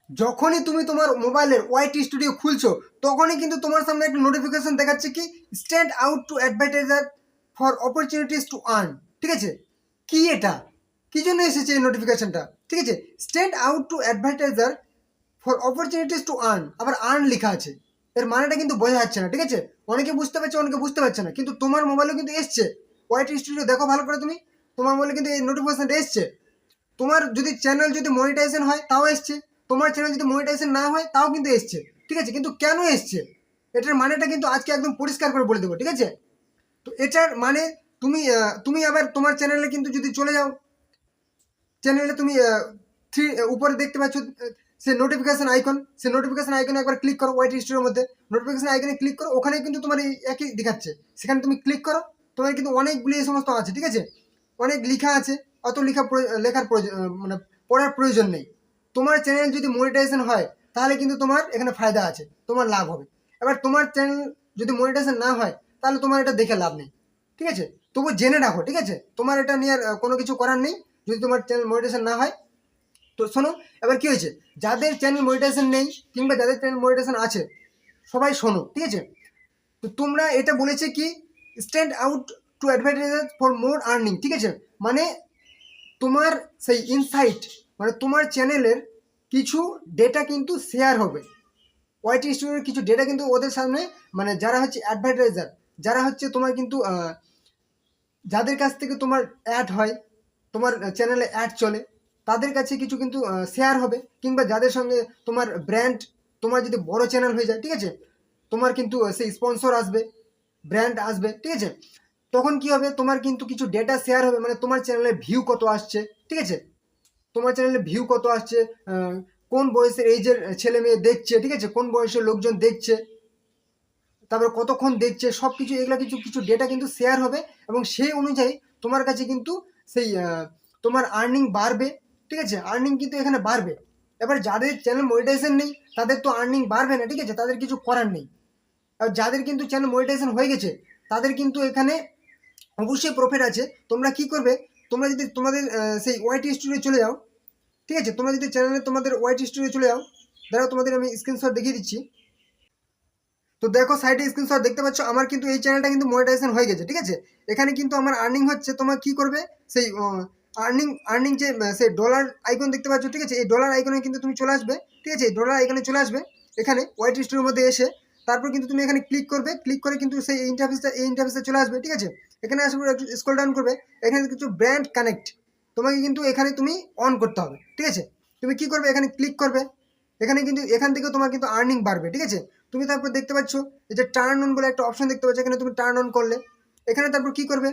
যখনই তুমি তোমার মোবাইলের ওয়াইটি স্টুডিও খুলছো তখনই কিন্তু তোমার সামনে একটা নোটিফিকেশন দেখাচ্ছে কি stand out to advertiser for opportunities to earn. ঠিক আছে, কি এটা, কি জন্য এসেছে এই নোটিফিকেশনটা? ঠিক আছে, stand out to advertiser for opportunities to earn, আবার আর্ন লেখা আছে। এর মানেটা কিন্তু বোঝা যাচ্ছে না। ঠিক আছে, অনেকে বুঝতে পারছে, অনেকে বুঝতে পারছে না, কিন্তু তোমার মোবাইলেও কিন্তু এসছে। ওয়াইটি স্টুডিও দেখো ভালো করে তুমি, তোমার মোবাইলে কিন্তু এই নোটিফিকেশনটা এসছে। তোমার যদি চ্যানেল যদি মনিটাইজেশন হয় তাও এসছে, তোমার চ্যানেল যদি মনিটাইজেশন না হয় তাও কিন্তু এসছে। ঠিক আছে, কিন্তু কেন এসছে এটার মানেটা কিন্তু আজকে একদম পরিষ্কার করে বলে দেবো। ঠিক আছে, তো এটার মানে তুমি আবার তোমার চ্যানেলে কিন্তু যদি চলে যাও, চ্যানেলে তুমি থ্রি উপরে দেখতে পাচ্ছ সে নোটিফিকেশন আইকন, সে নোটিফিকেশন আইকনে একবার ক্লিক করো। ওয়াইটি স্টুডিওর মধ্যে নোটিফিকেশন আইকনে ক্লিক করো, ওখানে কিন্তু তোমার এই একই দেখাচ্ছে। সেখানে তুমি ক্লিক করো, তোমার কিন্তু অনেকগুলি এই সমস্ত আছে। ঠিক আছে, অনেক লেখা আছে, অত লেখার প্রয়োজন মানে পড়ার প্রয়োজন নেই। তোমার চ্যানেল যদি মনিটাইজেশন হয় তাহলে কিন্তু তোমার এখানে ফায়দা আছে, তোমার লাভ হবে। এবার তোমার চ্যানেল যদি মনিটাইজেশন না হয় তাহলে তোমার এটা দেখে লাভ নেই। ঠিক আছে, তবু জেনে রাখো। ঠিক আছে, তোমার এটা নিয়ে কোনো কিছু করার নেই যদি তোমার চ্যানেল মনিটাইজেশন না হয়। তো শোনো, এবার কি হয়েছে, যাদের চ্যানেল মনিটাইজেশন নেই কিংবা যাদের চ্যানেল মনিটাইজেশন আছে সবাই শোনো। ঠিক আছে, তো তোমরা এটা বলেছে কি stand out to advertiser for more earning. ঠিক আছে, মানে তোমার সেই ইনসাইট, মানে তোমার চ্যানেলের কিছু ডেটা কিন্তু শেয়ার হবে। ওয়াইটি স্টুডিওর কিছু ডেটা কিন্তু ওদের সামনে, মানে যারা হচ্ছে অ্যাডভার্টাইজার, যারা হচ্ছে তোমার কিন্তু যাদের কাছ থেকে তোমার অ্যাড হয়, তোমার চ্যানেলে অ্যাড চলে, তাদের কাছে কিছু কিন্তু শেয়ার হবে। কিংবা যাদের সঙ্গে তোমার ব্র্যান্ড, তোমার যদি বড় চ্যানেল হয়ে যায়, ঠিক আছে, তোমার কিন্তু সেই স্পন্সর আসবে, ব্র্যান্ড আসবে। ঠিক আছে, তখন কি হবে, তোমার কিন্তু কিছু ডেটা শেয়ার হবে, মানে তোমার চ্যানেলে ভিউ কত আসছে। ঠিক আছে, তোমার চ্যানেলে ভিউ কত আসছে, কোন বয়সের এইজের ছেলে মেয়ে দেখছে, ঠিক আছে, কোন বয়সের লোকজন দেখছে, তারপরে কতক্ষণ দেখছে, সব কিছু এগুলো কিছু কিছু ডেটা কিন্তু শেয়ার হবে। এবং সেই অনুযায়ী তোমার কাছে কিন্তু সেই তোমার আর্নিং বাড়বে। ঠিক আছে, আর্নিং কিন্তু এখানে বাড়বে। এবার যাদের চ্যানেল মনিটাইজেশন নেই তাদের তো আর্নিং বাড়বে না। ঠিক আছে, তাদের কিছু করার নেই। আর যাদের কিন্তু চ্যানেল মনিটাইজেশন হয়ে গেছে তাদের কিন্তু এখানে অবশ্যই প্রফিট আছে। তোমরা কি করবে, তোমরা যদি তোমাদের সেই ওয়াইটি স্টুডিও চলে যাও, ঠিক আছে, তোমরা যদি চ্যানেলে তোমাদের ওয়াইটি স্টুডিও চলে যাও, দাঁড়াও তোমাদের আমি স্ক্রিনশট দেখিয়ে দিচ্ছি। তো দেখো সাইডে স্ক্রিনশট দেখতে পাচ্ছ, আমার কিন্তু এই চ্যানেলটা কিন্তু মনিটাইজেশন হয়ে গেছে। ঠিক আছে, এখানে কিন্তু আমার আর্নিং হচ্ছে। তোমার কি করবে, সেই আর্নিং যে সেই ডলার আইকন দেখতে পাচ্ছ, ঠিক আছে, এই ডলার আইকনে কিন্তু তুমি চলে আসবে। ঠিক আছে, এই ডলার আইকনে চলে আসবে, এখানে ওয়াইটি স্টুডিওর মধ্যে এসে তারপর কিন্তু তুমি এখানে ক্লিক করবে। ক্লিক করে কিন্তু সেই ইন্টারফেসে চলে আসবে। ঠিক আছে, এখানে আসার পর একটু স্ক্রল ডাউন করবে, এখানে কিছু ব্র্যান্ড কানেক্ট তোমাকে কিন্তু এখানে তুমি অন করতে হবে। ঠিক আছে, তুমি কি করবে, এখানে ক্লিক করবে, এখানে কিন্তু এখান থেকে তোমার কিন্তু আর্নিং বাড়বে। ঠিক আছে, তুমি তারপর দেখতে পাচ্ছ এই যে টার্ন অন বলে একটা অপশন দেখতে পাচ্ছ, এখানে তুমি টার্ন অন করলে এখানে তারপর কি করবে,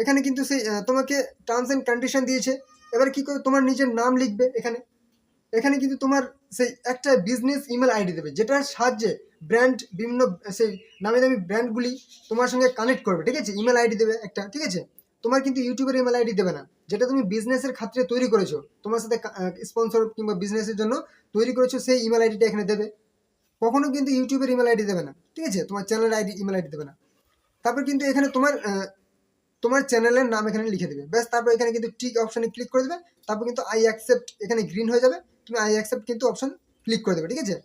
এখানে কিন্তু সেই তোমাকে টার্মস অ্যান্ড কন্ডিশন দিয়েছে। এবার কি করবে, তোমার নিজের নাম লিখবে এখানে। এখানে কিন্তু তোমার সেই একটা বিজনেস ইমেল আইডি দেবে, যেটার সাহায্যে ব্র্যান্ড বিভিন্ন সেই নামি দামি ব্র্যান্ডগুলি তোমার সঙ্গে কানেক্ট করবে। ঠিক আছে, ইমেল আইডি দেবে একটা। ঠিক আছে, তোমার কিন্তু ইউটিউবের ইমেল আইডি দেবে না, যেটা তুমি বিজনেসের খাতিরে তৈরি করেছো, তোমার সাথে স্পন্সর কিংবা বিজনেসের জন্য তৈরি করেছো, সেই ইমেল আইডিটা এখানে দেবে। কখনো কিন্তু ইউটিউবের ইমেল আইডি দেবে না। ঠিক আছে, তোমার চ্যানেল আইডি ইমেল আইডি দেবে না। তারপর কিন্তু এখানে তোমার তোমার চ্যানেলের নাম এখানে লিখে দেবে, ব্যাস। তারপর এখানে কিন্তু টিক অপশানে ক্লিক করে দেবে, তারপর কিন্তু আই অ্যাকসেপ্ট এখানে গ্রিন হয়ে যাবে, তুমি আই অ্যাকসেপ্ট কিন্তু অপশন ক্লিক করে দেবে। ঠিক আছে,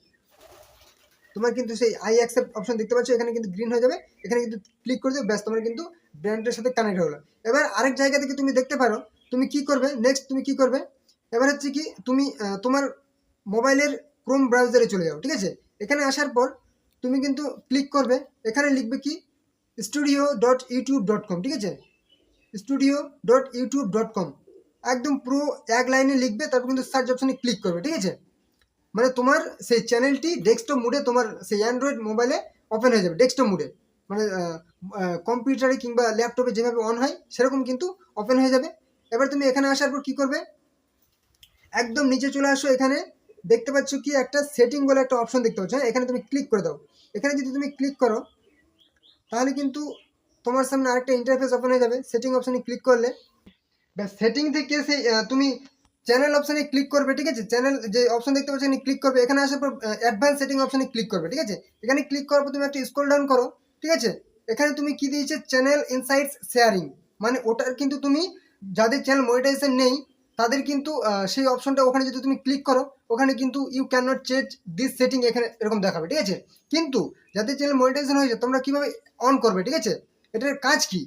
তোমার কিন্তু সেই আই অ্যাকসেপ্ট অপশন দেখতে পাচ্ছ, এখানে কিন্তু গ্রিন হয়ে যাবে, এখানে কিন্তু ক্লিক করে দেবে, ব্যাস, তোমার কিন্তু ব্র্যান্ডের সাথে কানেক্ট হলো। এবার আরেক জায়গা থেকে তুমি দেখতে পারো, তুমি কি করবে নেক্সট, তুমি কি করবে, এবার হচ্ছে কি তুমি তোমার মোবাইলের ক্রোম ব্রাউজারে চলে যাও। ঠিক আছে, এখানে আসার পর তুমি কিন্তু ক্লিক করবে, এখানে লিখবে কি studio.youtube.com। ঠিক আছে, studio.youtube.com একদম পুরো এক লাইনে লিখবে, তারপর কিন্তু সার্চ অপশনে ক্লিক করবে। ঠিক আছে, মানে তোমার সেই চ্যানেলটি ডেস্কটপ মুডে, তোমার সেই অ্যান্ড্রয়েড মোবাইলে ওপেন হয়ে যাবে ডেস্কটপ মুডে, মানে কম্পিউটারে কিংবা ল্যাপটপে যেভাবে অন হয় সেরকম কিন্তু ওপেন হয়ে যাবে। এবার তুমি এখানে আসার পর কী করবে, একদম নিচে চলে আসো, এখানে দেখতে পাচ্ছ কি একটা সেটিং বলে একটা অপশন দেখতে পাচ্ছ, হ্যাঁ, এখানে তুমি ক্লিক করে দাও। এখানে যদি তুমি ক্লিক করো তাহলে কিন্তু তোমার সামনে আরেকটা ইন্টারফেস ওপেন হয়ে যাবে। সেটিং অপশনে ক্লিক করলে ব্যাস, সেটিং থেকে সেই তুমি চ্যানেল অপশানে ক্লিক করবে। ঠিক আছে, চ্যানেল যে অপশন দেখতে পাচ্ছ এখানে ক্লিক করবে, এখানে আসার পর অ্যাডভান্স সেটিং অপশানে ক্লিক করবে। ঠিক আছে, এখানে ক্লিক করার পর তুমি একটা স্ক্রল ডাউন করো। ঠিক আছে, এখানে তুমি কি দিয়েছে চ্যানেল ইনসাইটস শেয়ারিং, মানে ওটার কিন্তু তুমি যাদের চ্যানেল মনিটাইজেশন নেই তাদের কিন্তু সেই অপশনটা ওখানে যদি তুমি ক্লিক করো, ওখানে কিন্তু you can not change this setting এখানে এরকম দেখাবে, ঠিক আছে। কিন্তু যাদের চ্যানেল মনিটাইজেশন হয়েছে তোমরা কীভাবে অন করবে, ঠিক আছে, এটার কাজ কি,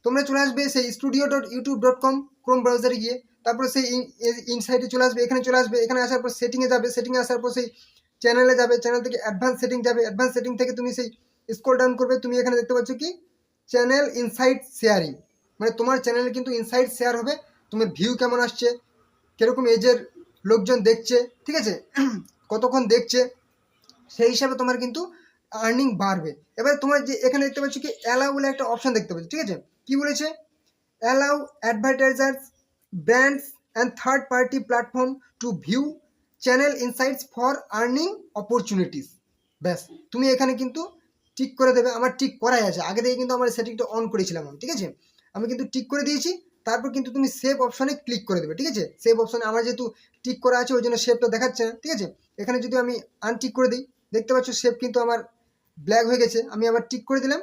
তোমরা চলে আসবে সেই studio.youtube.com ক্রোম ব্রাউজারে গিয়ে, তারপরে সেই ইনসাইটে চলে আসবে, এখানে চলে আসবে, এখানে আসার পর সেটিংয়ে যাবে, সেটিংয়ে আসার পর সেই চ্যানেলে যাবে, চ্যানেল থেকে অ্যাডভান্স সেটিং যাবে, অ্যাডভান্স সেটিং থেকে তুমি সেই স্ক্রল ডাউন করবে, তুমি এখানে দেখতে পাচ্ছ কি চ্যানেল ইনসাইট শেয়ারিং, মানে তোমার চ্যানেলে কিন্তু ইনসাইট শেয়ার হবে, তোমার ভিউ কেমন আসছে, কীরকম এজের লোকজন দেখছে, ঠিক আছে, কতক্ষণ দেখছে, সেই হিসাবে তোমার কিন্তু আর্নিং বাড়বে। এবার তোমার যে এখানে দেখতে পাচ্ছ কি অ্যালাউ বলে একটা অপশন দেখতে পাচ্ছ, ঠিক আছে, কি বলেছে, allow advertisers, brands and third party platform to view channel insights for earning opportunities. ব্যাস, তুমি এখানে কিন্তু টিক করে দেবে, আমার টিক করাই আছে, আগে থেকে কিন্তু আমার সেটিংটা অন করেছিলাম আমি, ঠিক আছে, আমি কিন্তু টিক করে দিয়েছি। তারপর কিন্তু তুমি সেভ অপশনে ক্লিক করে দেবে, ঠিক আছে, সেভ অপশনে আমার যেহেতু টিক করা আছে ওই জন্য সেভটা দেখাচ্ছে না, ঠিক আছে। এখানে যদি আমি আনটিক করে দিই, দেখতে পাচ্ছ সেভ কিন্তু আমার ব্ল্যাক হয়ে গেছে, আমি আবার টিক করে দিলাম,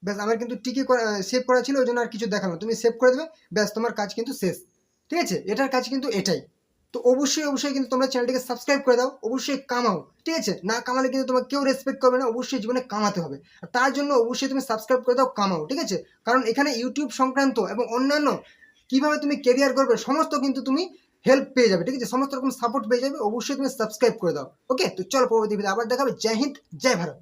ব্যাস আমার কিন্তু টিকে সেভ করা ছিল ওই জন্য আর কিছু দেখানো, তুমি সেভ করে দেবে, ব্যাস তোমার কাজ কিন্তু শেষ, ঠিক আছে, এটার কাজ কিন্তু এটাই। তো অবশ্যই কিন্তু তোমরা চ্যানেলটিকে সাবস্ক্রাইব করে দাও, অবশ্যই কামাও, ঠিক আছে, না কামালে কিন্তু তোমাকে কেউ রেসপেক্ট করবে না, অবশ্যই জীবনে কামাতে হবে, আর তার জন্য অবশ্যই তুমি সাবস্ক্রাইব করে দাও, কামাও, ঠিক আছে, কারণ এখানে ইউটিউব সংক্রান্ত এবং অন্যান্য কীভাবে তুমি কেরিয়ার করবে সমস্ত কিন্তু তুমি হেল্প পেয়ে যাবে, ঠিক আছে, সমস্ত রকম সাপোর্ট পেয়ে যাবে, অবশ্যই তুমি সাবস্ক্রাইব করে দাও। ওকে, তো চলো পরবর্তী ভিডিও আবার দেখাবে। জয় হিন্দ, জয় ভারত।